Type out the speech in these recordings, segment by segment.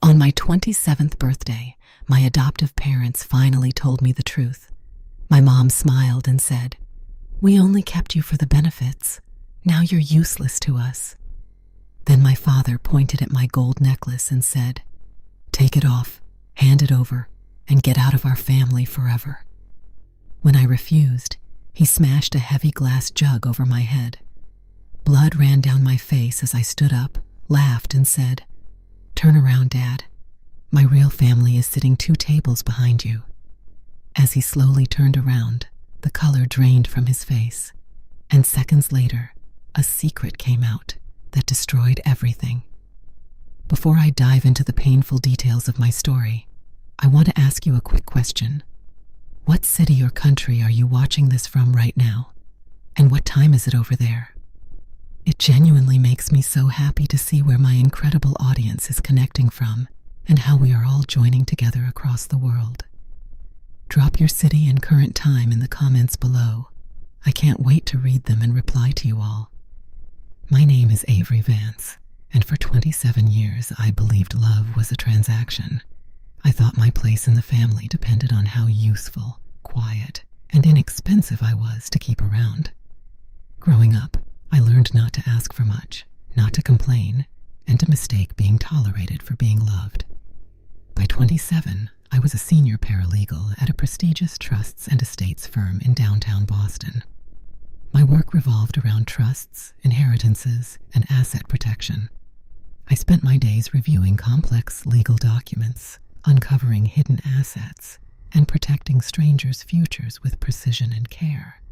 On my 27th birthday, my adoptive parents finally told me the truth. My mom smiled and said, "We only kept you for the benefits. Now you're useless to us." Then my father pointed at my gold necklace and said, "Take it off, hand it over, and get out of our family forever." When I refused, he smashed a heavy glass jug over my head. Blood ran down my face as I stood up, laughed, and said, "Turn around, Dad. My real family is sitting 2 tables behind you." As he slowly turned around, the color drained from his face, and seconds later, a secret came out that destroyed everything. Before I dive into the painful details of my story, I want to ask you a quick question. What city or country are you watching this from right now? And what time is it over there? It genuinely makes me so happy to see where my incredible audience is connecting from and how we are all joining together across the world. Drop your city and current time in the comments below. I can't wait to read them and reply to you all. My name is Avery Vance, and for 27 years I believed love was a transaction. I thought my place in the family depended on how useful, quiet, and inexpensive I was to keep around. Growing up, I learned not to ask for much, not to complain, and to mistake being tolerated for being loved. By 27, I was a senior paralegal at a prestigious trusts and estates firm in downtown Boston. My work revolved around trusts, inheritances, and asset protection. I spent my days reviewing complex legal documents, uncovering hidden assets, and protecting strangers' futures with precision and care.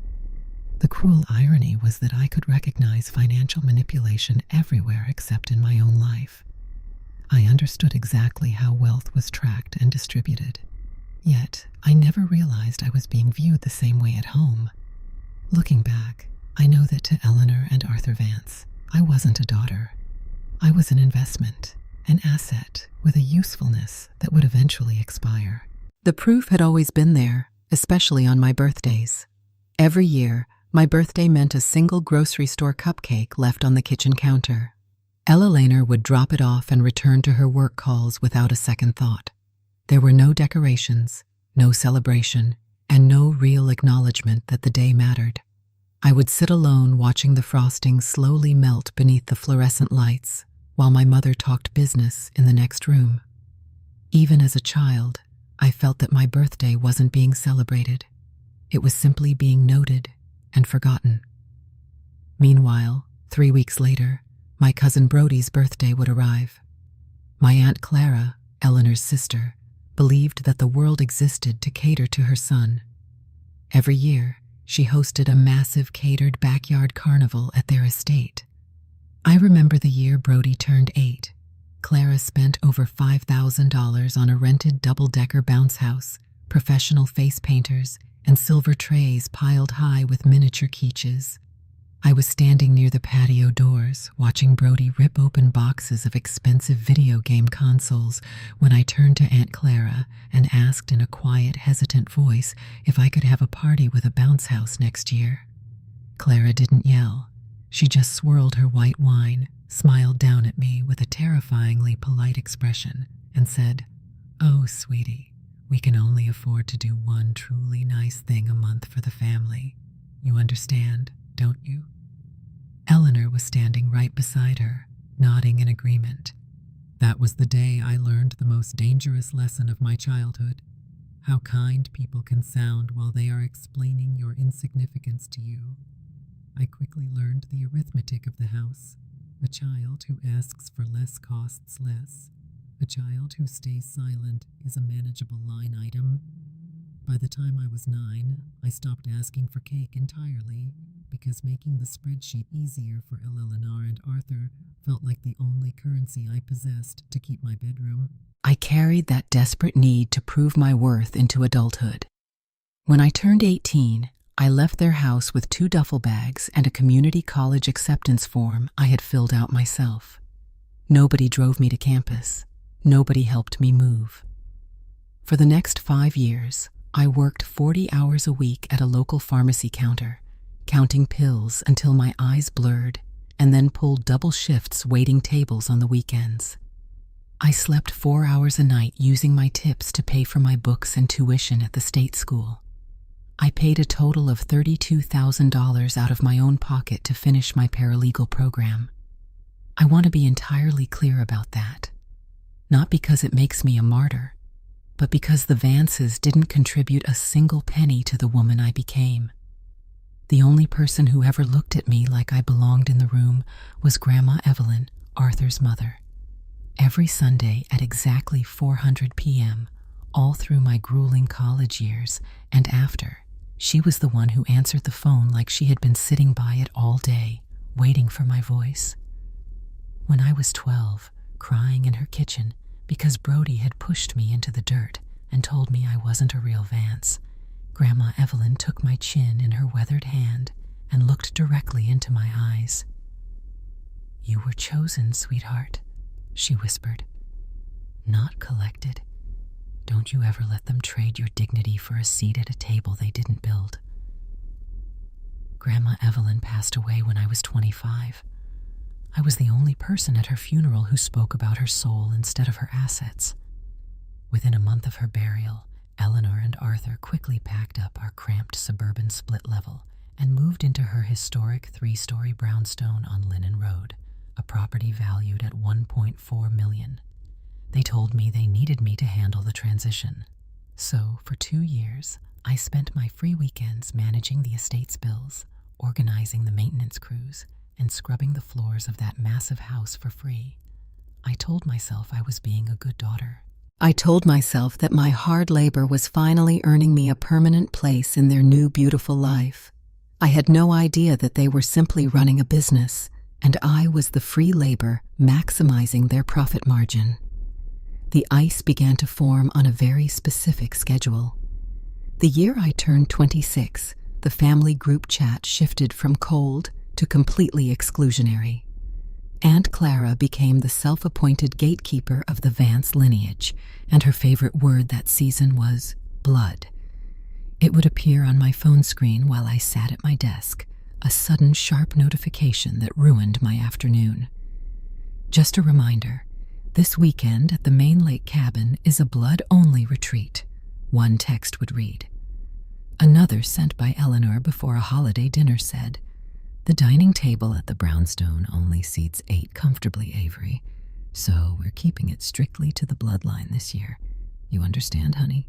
The cruel irony was that I could recognize financial manipulation everywhere except in my own life. I understood exactly how wealth was tracked and distributed. Yet, I never realized I was being viewed the same way at home. Looking back, I know that to Eleanor and Arthur Vance, I wasn't a daughter. I was an investment, an asset with a usefulness that would eventually expire. The proof had always been there, especially on my birthdays. Every year, my birthday meant a single grocery store cupcake left on the kitchen counter. Ella Lehner would drop it off and return to her work calls without a second thought. There were no decorations, no celebration, and no real acknowledgement that the day mattered. I would sit alone watching the frosting slowly melt beneath the fluorescent lights while my mother talked business in the next room. Even as a child, I felt that my birthday wasn't being celebrated. It was simply being noted and forgotten. Meanwhile, 3 weeks later, my cousin Brody's birthday would arrive. My Aunt Clara, Eleanor's sister, believed that the world existed to cater to her son. Every year, she hosted a massive catered backyard carnival at their estate. I remember the year Brody turned 8. Clara spent over $5,000 on a rented double-decker bounce house, professional face painters, and silver trays piled high with miniature quiches. I was standing near the patio doors, watching Brody rip open boxes of expensive video game consoles when I turned to Aunt Clara and asked in a quiet, hesitant voice if I could have a party with a bounce house next year. Clara didn't yell. She just swirled her white wine, smiled down at me with a terrifyingly polite expression, and said, "Oh, sweetie, we can only afford to do one truly nice thing a month for the family. You understand, don't you?" Eleanor was standing right beside her, nodding in agreement. That was the day I learned the most dangerous lesson of my childhood: how kind people can sound while they are explaining your insignificance to you. I quickly learned the arithmetic of the house. A child who asks for less costs less. A child who stays silent is a manageable line item. By the time I was 9, I stopped asking for cake entirely, because making the spreadsheet easier for Eleanor and Arthur felt like the only currency I possessed to keep my bedroom. I carried that desperate need to prove my worth into adulthood. When I turned 18, I left their house with 2 duffel bags and a community college acceptance form I had filled out myself. Nobody drove me to campus. Nobody helped me move. For the next 5 years, I worked 40 hours a week at a local pharmacy counter, counting pills until my eyes blurred, and then pulled double shifts waiting tables on the weekends. I slept 4 hours a night using my tips to pay for my books and tuition at the state school. I paid a total of $32,000 out of my own pocket to finish my paralegal program. I want to be entirely clear about that. Not because it makes me a martyr, but because the Vances didn't contribute a single penny to the woman I became. The only person who ever looked at me like I belonged in the room was Grandma Evelyn, Arthur's mother. Every Sunday at exactly 4:00 p.m., all through my grueling college years and after, she was the one who answered the phone like she had been sitting by it all day, waiting for my voice. When I was 12, crying in her kitchen because Brody had pushed me into the dirt and told me I wasn't a real Vance, Grandma Evelyn took my chin in her weathered hand and looked directly into my eyes. "You were chosen, sweetheart," she whispered. "Not collected. Don't you ever let them trade your dignity for a seat at a table they didn't build." Grandma Evelyn passed away when I was 25. I was the only person at her funeral who spoke about her soul instead of her assets. Within a month of her burial, Eleanor and Arthur quickly packed up our cramped suburban split level and moved into her historic 3-story brownstone on Linen Road, a property valued at $1.4 million. They told me they needed me to handle the transition. So, for 2 years, I spent my free weekends managing the estate's bills, organizing the maintenance crews, and scrubbing the floors of that massive house for free. I told myself I was being a good daughter. I told myself that my hard labor was finally earning me a permanent place in their new beautiful life. I had no idea that they were simply running a business, and I was the free labor maximizing their profit margin. The ice began to form on a very specific schedule. The year I turned 26, the family group chat shifted from cold to completely exclusionary. Aunt Clara became the self-appointed gatekeeper of the Vance lineage, and her favorite word that season was blood. It would appear on my phone screen while I sat at my desk, a sudden sharp notification that ruined my afternoon. Just a reminder, this weekend at the Main Lake Cabin is a blood-only retreat, one text would read. Another sent by Eleanor before a holiday dinner said, "The dining table at the brownstone only seats 8 comfortably, Avery, so we're keeping it strictly to the bloodline this year. You understand, honey?"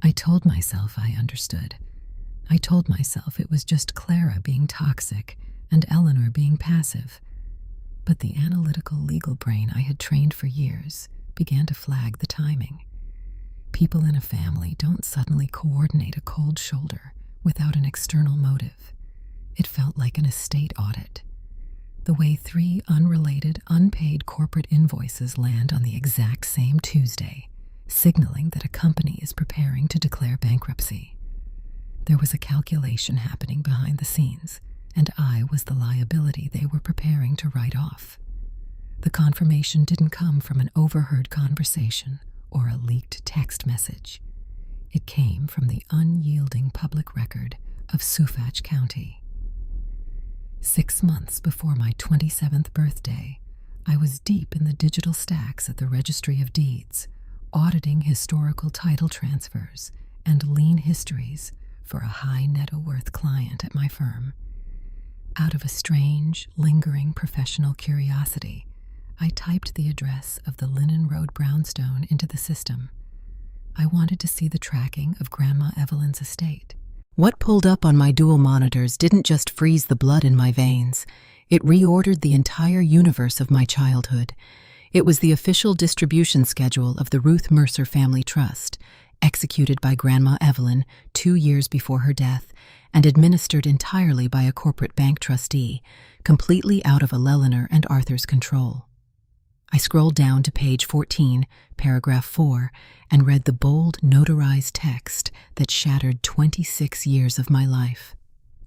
I told myself I understood. I told myself it was just Clara being toxic and Eleanor being passive. But the analytical legal brain I had trained for years began to flag the timing. People in a family don't suddenly coordinate a cold shoulder without an external motive. It felt like an estate audit. The way 3 unrelated, unpaid corporate invoices land on the exact same Tuesday, signaling that a company is preparing to declare bankruptcy. There was a calculation happening behind the scenes, and I was the liability they were preparing to write off. The confirmation didn't come from an overheard conversation or a leaked text message. It came from the unyielding public record of Suffolk County. 6 months before my 27th birthday, I was deep in the digital stacks at the Registry of Deeds, auditing historical title transfers and lien histories for a high net worth client at my firm. Out of a strange, lingering professional curiosity, I typed the address of the Linen Road brownstone into the system. I wanted to see the tracking of Grandma Evelyn's estate. What pulled up on my dual monitors didn't just freeze the blood in my veins. It reordered the entire universe of my childhood. It was the official distribution schedule of the Ruth Mercer Family Trust, executed by Grandma Evelyn 2 years before her death and administered entirely by a corporate bank trustee, completely out of Eleanor and Arthur's control. I scrolled down to page 14, paragraph 4, and read the bold, notarized text that shattered 26 years of my life.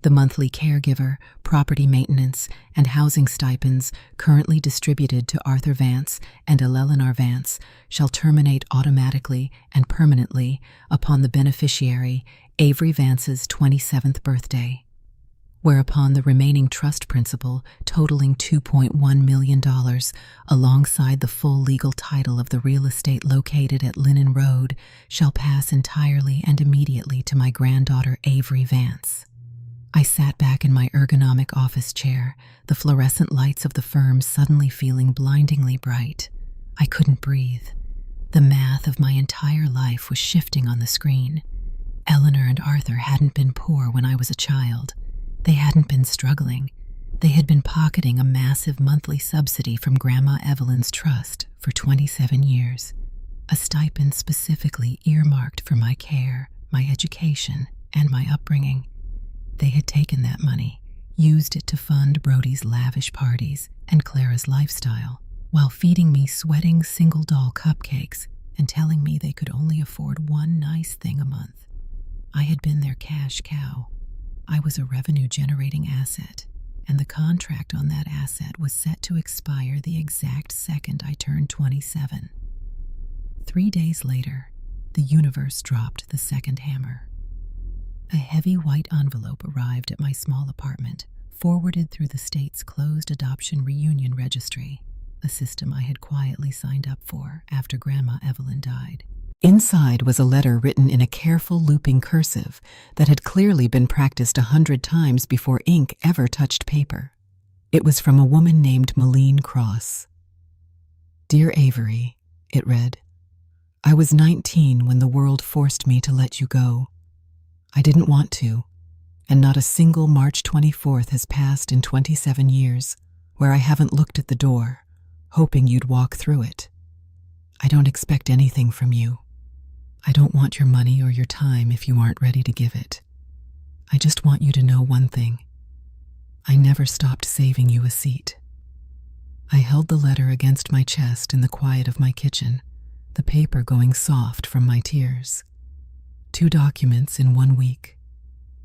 The monthly caregiver, property maintenance, and housing stipends currently distributed to Arthur Vance and Eleanor Vance shall terminate automatically and permanently upon the beneficiary, Avery Vance's 27th birthday. whereupon the remaining trust principal, totaling $2.1 million, alongside the full legal title of the real estate located at Linen Road, shall pass entirely and immediately to my granddaughter Avery Vance. I sat back in my ergonomic office chair, the fluorescent lights of the firm suddenly feeling blindingly bright. I couldn't breathe. The math of my entire life was shifting on the screen. Eleanor and Arthur hadn't been poor when I was a child. They hadn't been struggling. They had been pocketing a massive monthly subsidy from Grandma Evelyn's trust for 27 years, a stipend specifically earmarked for my care, my education, and my upbringing. They had taken that money, used it to fund Brody's lavish parties and Clara's lifestyle, while feeding me sweating single-doll cupcakes and telling me they could only afford one nice thing a month. I had been their cash cow. I was a revenue-generating asset, and the contract on that asset was set to expire the exact second I turned 27. 3 days later, the universe dropped the second hammer. A heavy white envelope arrived at my small apartment, forwarded through the state's closed adoption reunion registry, a system I had quietly signed up for after Grandma Evelyn died. Inside was a letter written in a careful looping cursive that had clearly been practiced 100 times before ink ever touched paper. It was from a woman named Malene Cross. "Dear Avery," it read, "I was 19 when the world forced me to let you go. I didn't want to, and not a single March 24th has passed in 27 years where I haven't looked at the door, hoping you'd walk through it. I don't expect anything from you. I don't want your money or your time if you aren't ready to give it. I just want you to know one thing. I never stopped saving you a seat." I held the letter against my chest in the quiet of my kitchen, the paper going soft from my tears. 2 documents in 1 week.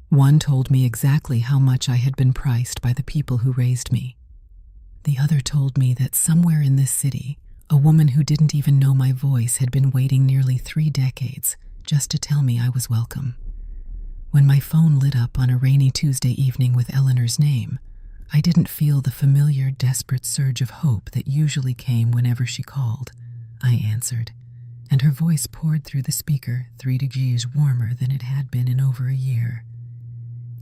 One told me exactly how much I had been priced by the people who raised me. The other told me that somewhere in this city, a woman who didn't even know my voice had been waiting nearly 3 decades just to tell me I was welcome. When my phone lit up on a rainy Tuesday evening with Eleanor's name, I didn't feel the familiar, desperate surge of hope that usually came whenever she called. I answered, and her voice poured through the speaker 3 degrees warmer than it had been in over a year.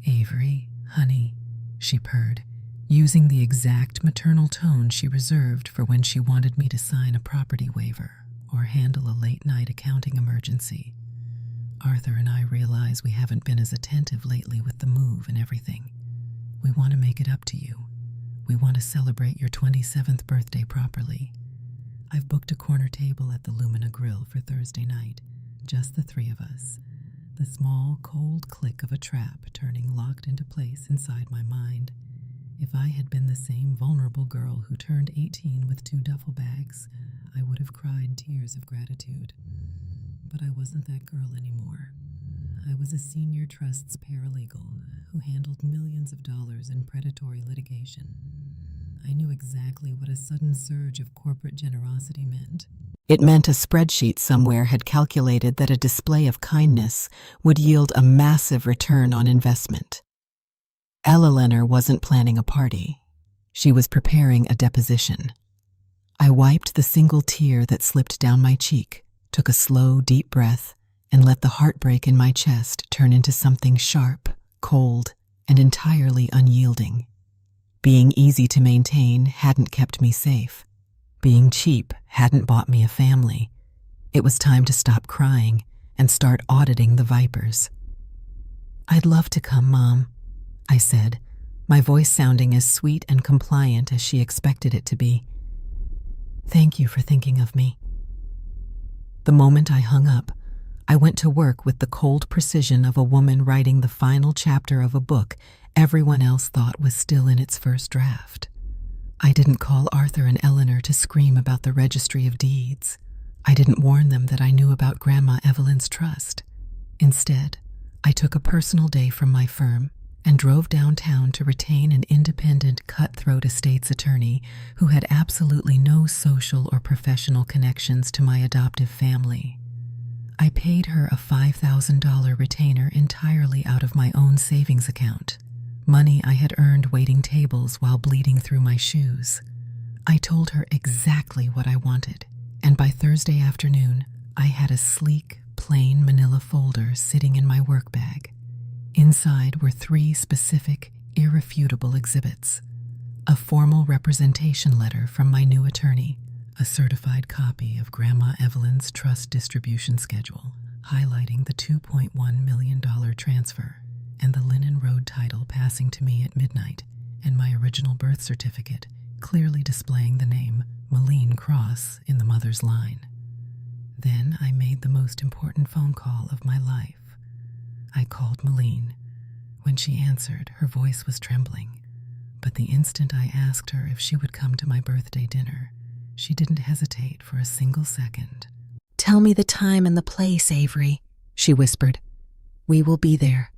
"Avery, honey," she purred, using the exact maternal tone she reserved for when she wanted me to sign a property waiver or handle a late-night accounting emergency. "Arthur and I realize we haven't been as attentive lately with the move and everything. We want to make it up to you. We want to celebrate your 27th birthday properly. I've booked a corner table at the Lumina Grill for Thursday night, just the 3 of us." The small, cold click of a trap turning locked into place inside my mind. If I had been the same vulnerable girl who turned 18 with 2 duffel bags, I would have cried tears of gratitude. But I wasn't that girl anymore. I was a senior trust's paralegal who handled millions of dollars in predatory litigation. I knew exactly what a sudden surge of corporate generosity meant. It meant a spreadsheet somewhere had calculated that a display of kindness would yield a massive return on investment. Eleanor wasn't planning a party. She was preparing a deposition. I wiped the single tear that slipped down my cheek, took a slow, deep breath, and let the heartbreak in my chest turn into something sharp, cold, and entirely unyielding. Being easy to maintain hadn't kept me safe. Being cheap hadn't bought me a family. It was time to stop crying and start auditing the vipers. "I'd love to come, Mom," I said, my voice sounding as sweet and compliant as she expected it to be. "Thank you for thinking of me." The moment I hung up, I went to work with the cold precision of a woman writing the final chapter of a book everyone else thought was still in its first draft. I didn't call Arthur and Eleanor to scream about the registry of deeds. I didn't warn them that I knew about Grandma Evelyn's trust. Instead, I took a personal day from my firm and drove downtown to retain an independent, cutthroat estates attorney who had absolutely no social or professional connections to my adoptive family. I paid her a $5,000 retainer entirely out of my own savings account. money I had earned waiting tables while bleeding through my shoes. I told her exactly what I wanted, and by Thursday afternoon, I had a sleek, plain manila folder sitting in my work bag. Inside were 3 specific, irrefutable exhibits: a formal representation letter from my new attorney, a certified copy of Grandma Evelyn's trust distribution schedule, highlighting the $2.1 million transfer, and the Linen Road title passing to me at midnight, and my original birth certificate, clearly displaying the name Malene Cross in the mother's line. Then I made the most important phone call of my life. I called Malene. When she answered, her voice was trembling, but the instant I asked her if she would come to my birthday dinner, she didn't hesitate for a single second. "Tell me the time and the place, Avery," she whispered. "We will be there."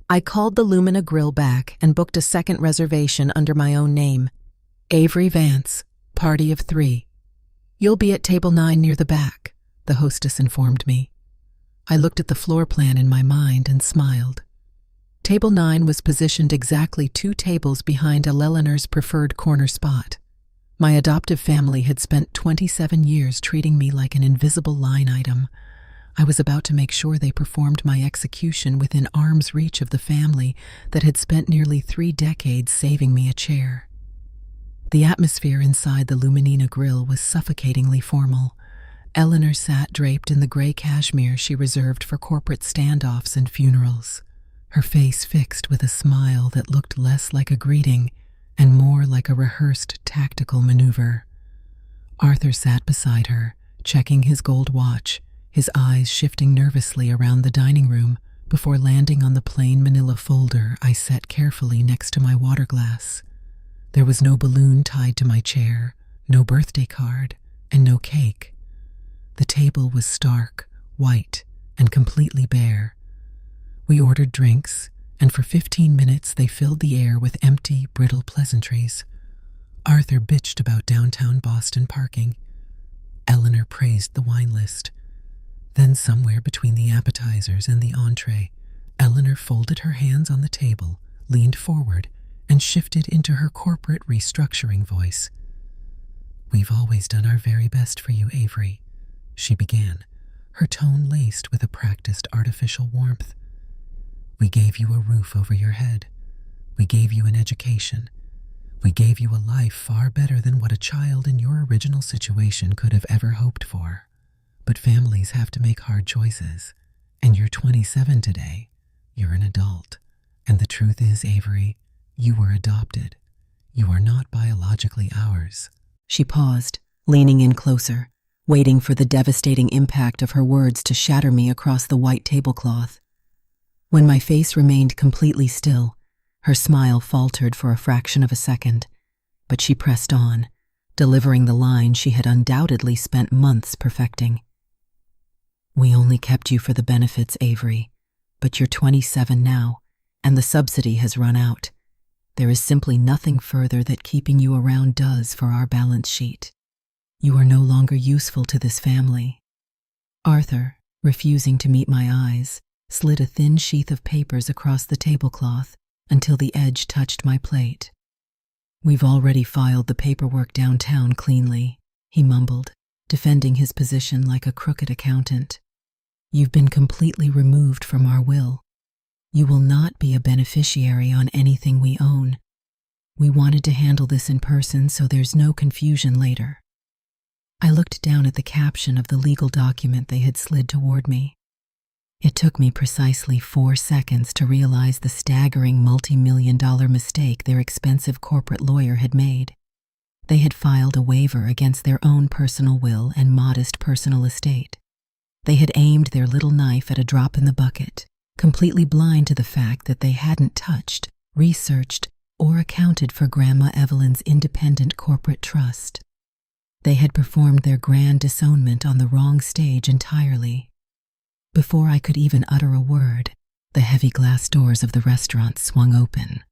I called the Lumina Grill back and booked a second reservation under my own name. Avery Vance, party of 3. "You'll be at table 9 near the back," the hostess informed me. I looked at the floor plan in my mind and smiled. Table 9 was positioned exactly 2 tables behind Eleanor's preferred corner spot. My adoptive family had spent 27 years treating me like an invisible line item. I was about to make sure they performed my execution within arm's reach of the family that had spent nearly 3 decades saving me a chair. The atmosphere inside the Luminina Grill was suffocatingly formal. Eleanor sat draped in the gray cashmere she reserved for corporate standoffs and funerals, her face fixed with a smile that looked less like a greeting and more like a rehearsed tactical maneuver. Arthur sat beside her, checking his gold watch, his eyes shifting nervously around the dining room before landing on the plain manila folder I set carefully next to my water glass. There was no balloon tied to my chair, no birthday card, and no cake. The table was stark, white, and completely bare. We ordered drinks, and for 15 minutes they filled the air with empty, brittle pleasantries. Arthur bitched about downtown Boston parking. Eleanor praised the wine list. Then somewhere between the appetizers and the entree, Eleanor folded her hands on the table, leaned forward, and shifted into her corporate restructuring voice. "We've always done our very best for you, Avery," she began, her tone laced with a practiced artificial warmth. "We gave you a roof over your head. We gave you an education. We gave you a life far better than what a child in your original situation could have ever hoped for. But families have to make hard choices, and you're 27 today. You're an adult. And the truth is, Avery, you were adopted. You are not biologically ours." She paused, leaning in closer, waiting for the devastating impact of her words to shatter me across the white tablecloth. When my face remained completely still, her smile faltered for a fraction of a second, but she pressed on, delivering the line she had undoubtedly spent months perfecting. "We only kept you for the benefits, Avery, but you're 27 now, and the subsidy has run out. There is simply nothing further that keeping you around does for our balance sheet. You are no longer useful to this family." Arthur, refusing to meet my eyes, slid a thin sheath of papers across the tablecloth until the edge touched my plate. "We've already filed the paperwork downtown cleanly," he mumbled, defending his position like a crooked accountant. "You've been completely removed from our will. You will not be a beneficiary on anything we own. We wanted to handle this in person so there's no confusion later." I looked down at the caption of the legal document they had slid toward me. It took me precisely 4 seconds to realize the staggering multi-million-dollar mistake their expensive corporate lawyer had made. They had filed a waiver against their own personal will and modest personal estate. They had aimed their little knife at a drop in the bucket, completely blind to the fact that they hadn't touched, researched, or accounted for Grandma Evelyn's independent corporate trust. They had performed their grand disownment on the wrong stage entirely. Before I could even utter a word, the heavy glass doors of the restaurant swung open.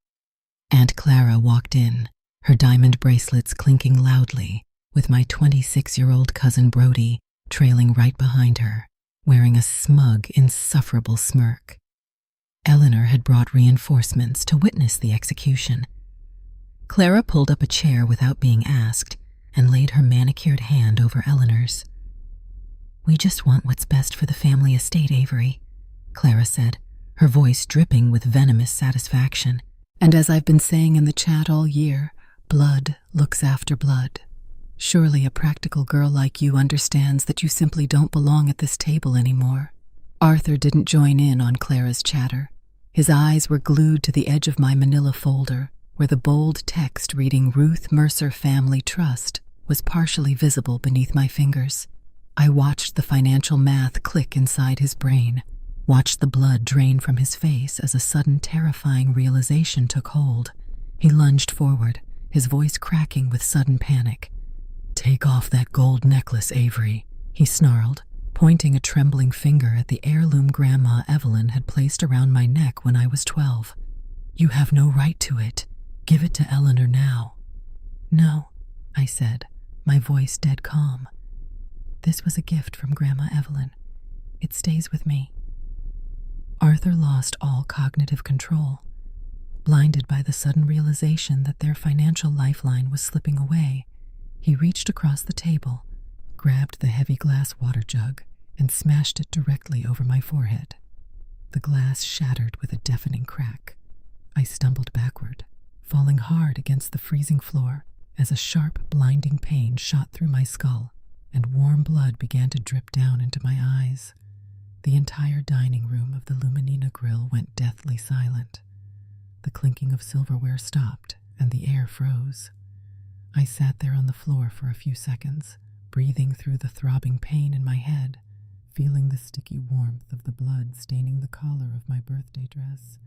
Aunt Clara walked in, her diamond bracelets clinking loudly, with my 26-year-old cousin Brody trailing right behind her, wearing a smug, insufferable smirk. Eleanor had brought reinforcements to witness the execution. Clara pulled up a chair without being asked and laid her manicured hand over Eleanor's. "We just want what's best for the family estate, Avery," Clara said, her voice dripping with venomous satisfaction. "And as I've been saying in the chat all year, blood looks after blood. Surely a practical girl like you understands that you simply don't belong at this table anymore." Arthur didn't join in on Clara's chatter. His eyes were glued to the edge of my manila folder, where the bold text reading Ruth Mercer Family Trust was partially visible beneath my fingers. I watched the financial math click inside his brain, watched the blood drain from his face as a sudden terrifying realization took hold. He lunged forward, his voice cracking with sudden panic. "Take off that gold necklace, Avery," he snarled, pointing a trembling finger at the heirloom Grandma Evelyn had placed around my neck when I was 12. "You have no right to it. Give it to Eleanor now." "No," I said, my voice dead calm. "This was a gift from Grandma Evelyn. It stays with me." Arthur lost all cognitive control. Blinded by the sudden realization that their financial lifeline was slipping away, he reached across the table, grabbed the heavy glass water jug, and smashed it directly over my forehead. The glass shattered with a deafening crack. I stumbled backward, falling hard against the freezing floor as a sharp, blinding pain shot through my skull and warm blood began to drip down into my eyes. The entire dining room of the Luminina Grill went deathly silent. The clinking of silverware stopped and the air froze. I sat there on the floor for a few seconds, breathing through the throbbing pain in my head, feeling the sticky warmth of the blood staining the collar of my birthday dress.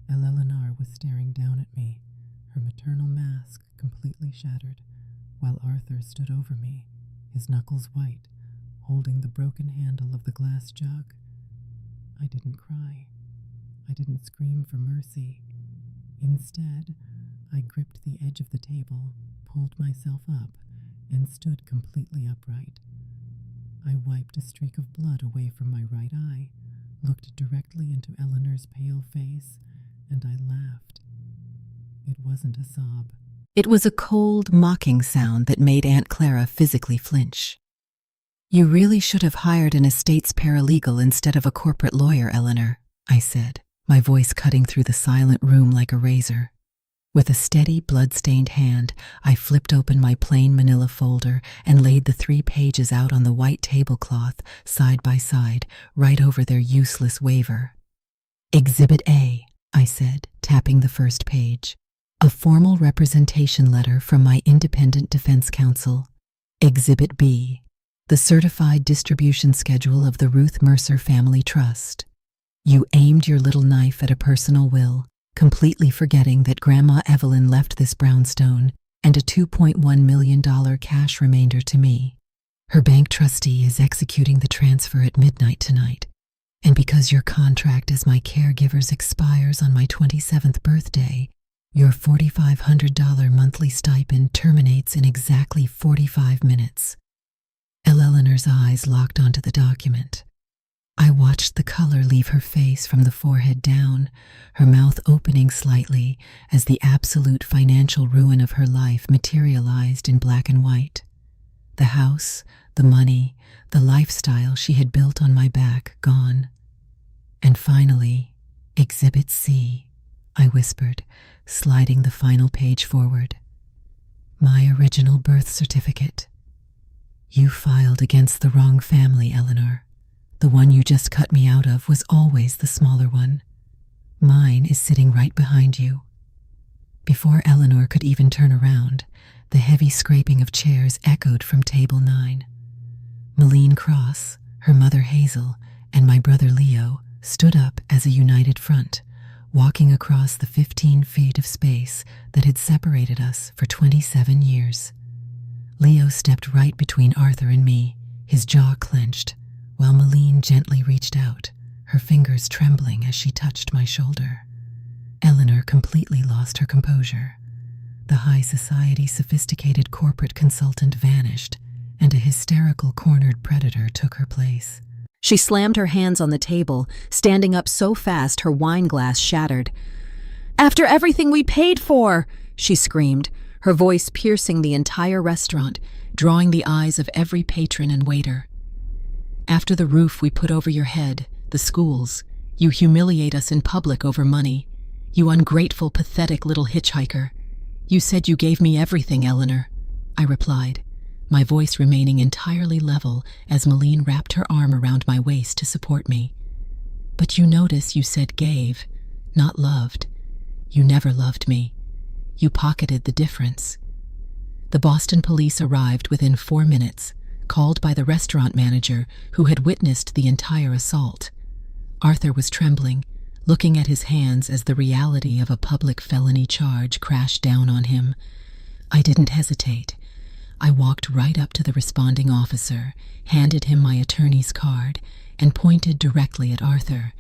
Eleanor was staring down at me, her maternal mask completely shattered, while Arthur stood over me, his knuckles white, holding the broken handle of the glass jug. I didn't cry. I didn't scream for mercy. Instead, I gripped the edge of the table, pulled myself up, and stood completely upright. I wiped a streak of blood away from my right eye, looked directly into Eleanor's pale face, and I laughed. It wasn't a sob. It was a cold, mocking sound that made Aunt Clara physically flinch. "You really should have hired an estate's paralegal instead of a corporate lawyer, Eleanor," I said, my voice cutting through the silent room like a razor. With a steady, blood-stained hand, I flipped open my plain manila folder and laid the 3 pages out on the white tablecloth, side by side, right over their useless waiver. "Exhibit A," I said, tapping the first page. "A formal representation letter from my independent defense counsel. Exhibit B, the certified distribution schedule of the Ruth Mercer Family Trust. You aimed your little knife at a personal will, completely forgetting that Grandma Evelyn left this brownstone and a $2.1 million cash remainder to me. Her bank trustee is executing the transfer at midnight tonight, and because your contract as my caregiver's expires on my 27th birthday, your $4,500 monthly stipend terminates in exactly 45 minutes. Eleanor's eyes locked onto the document. I watched the color leave her face from the forehead down, her mouth opening slightly as the absolute financial ruin of her life materialized in black and white. The house, the money, the lifestyle she had built on my back gone. And finally, Exhibit C, I whispered, sliding the final page forward. My original birth certificate. You filed against the wrong family, Eleanor. The one you just cut me out of was always the smaller one. Mine is sitting right behind you. Before Eleanor could even turn around, the heavy scraping of chairs echoed from table 9. Malene Cross, her mother Hazel, and my brother Leo stood up as a united front, walking across the 15 feet of space that had separated us for 27 years. Leo stepped right between Arthur and me, his jaw clenched, while Malene gently reached out, her fingers trembling as she touched my shoulder. Eleanor completely lost her composure. The high society sophisticated corporate consultant vanished, and a hysterical cornered predator took her place. She slammed her hands on the table, standing up so fast her wine glass shattered. "After everything we paid for!" she screamed, her voice piercing the entire restaurant, drawing the eyes of every patron and waiter. "After the roof we put over your head, the schools, you humiliate us in public over money. You ungrateful, pathetic little hitchhiker. You said you gave me everything, Eleanor," I replied, my voice remaining entirely level as Malene wrapped her arm around my waist to support me. "But you notice you said gave, not loved. You never loved me. You pocketed the difference." The Boston police arrived within 4 minutes, called by the restaurant manager who had witnessed the entire assault. Arthur was trembling, looking at his hands as the reality of a public felony charge crashed down on him. I didn't hesitate. I walked right up to the responding officer, handed him my attorney's card, and pointed directly at Arthur.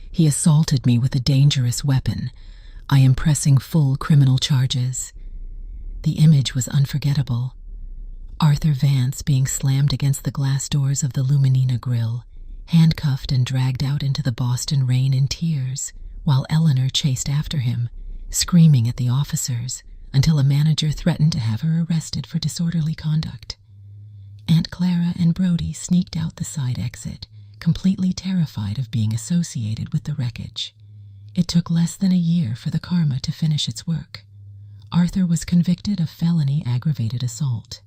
He assaulted me with a dangerous weapon. I am pressing full criminal charges. The image was unforgettable. Arthur Vance being slammed against the glass doors of the Luminina Grill, handcuffed and dragged out into the Boston rain in tears, while Eleanor chased after him, screaming at the officers, until a manager threatened to have her arrested for disorderly conduct. Aunt Clara and Brody sneaked out the side exit, completely terrified of being associated with the wreckage. It took less than a year for the karma to finish its work. Arthur was convicted of felony aggravated assault.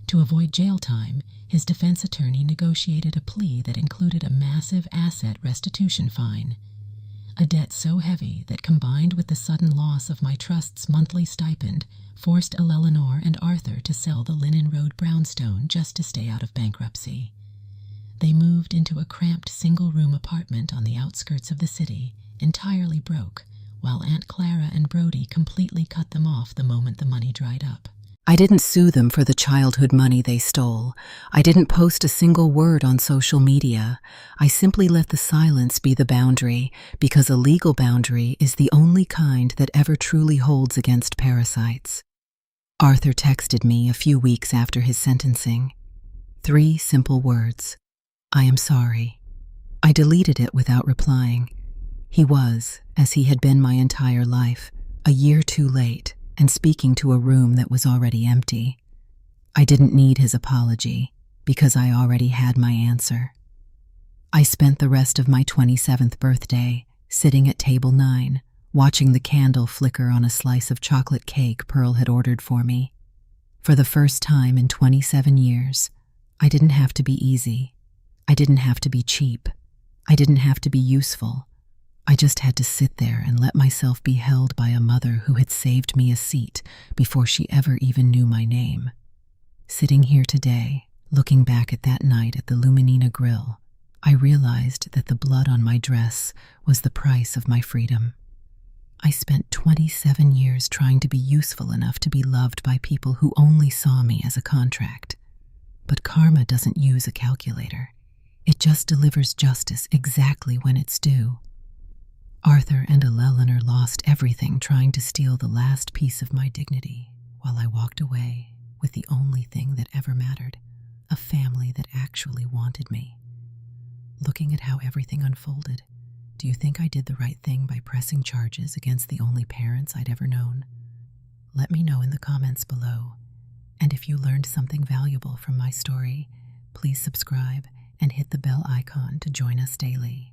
To avoid jail time, his defense attorney negotiated a plea that included a massive asset restitution fine, a debt so heavy that, combined with the sudden loss of my trust's monthly stipend, forced Eleanor and Arthur to sell the Linen Road brownstone just to stay out of bankruptcy. They moved into a cramped single-room apartment on the outskirts of the city, entirely broke, while Aunt Clara and Brody completely cut them off the moment the money dried up. I didn't sue them for the childhood money they stole. I didn't post a single word on social media. I simply let the silence be the boundary, because a legal boundary is the only kind that ever truly holds against parasites. Arthur texted me a few weeks after his sentencing. 3 simple words. "I am sorry." I deleted it without replying. He was, as he had been my entire life, a year too late, and speaking to a room that was already empty. I didn't need his apology, because I already had my answer. I spent the rest of my 27th birthday sitting at table 9, watching the candle flicker on a slice of chocolate cake Pearl had ordered for me. For the first time in 27 years, I didn't have to be easy. I didn't have to be cheap. I didn't have to be useful. I just had to sit there and let myself be held by a mother who had saved me a seat before she ever even knew my name. Sitting here today, looking back at that night at the Luminina Grill, I realized that the blood on my dress was the price of my freedom. I spent 27 years trying to be useful enough to be loved by people who only saw me as a contract. But karma doesn't use a calculator. It just delivers justice exactly when it's due. Arthur and Eleanor lost everything trying to steal the last piece of my dignity, while I walked away with the only thing that ever mattered, a family that actually wanted me. Looking at how everything unfolded, do you think I did the right thing by pressing charges against the only parents I'd ever known? Let me know in the comments below. And if you learned something valuable from my story, please subscribe and hit the bell icon to join us daily.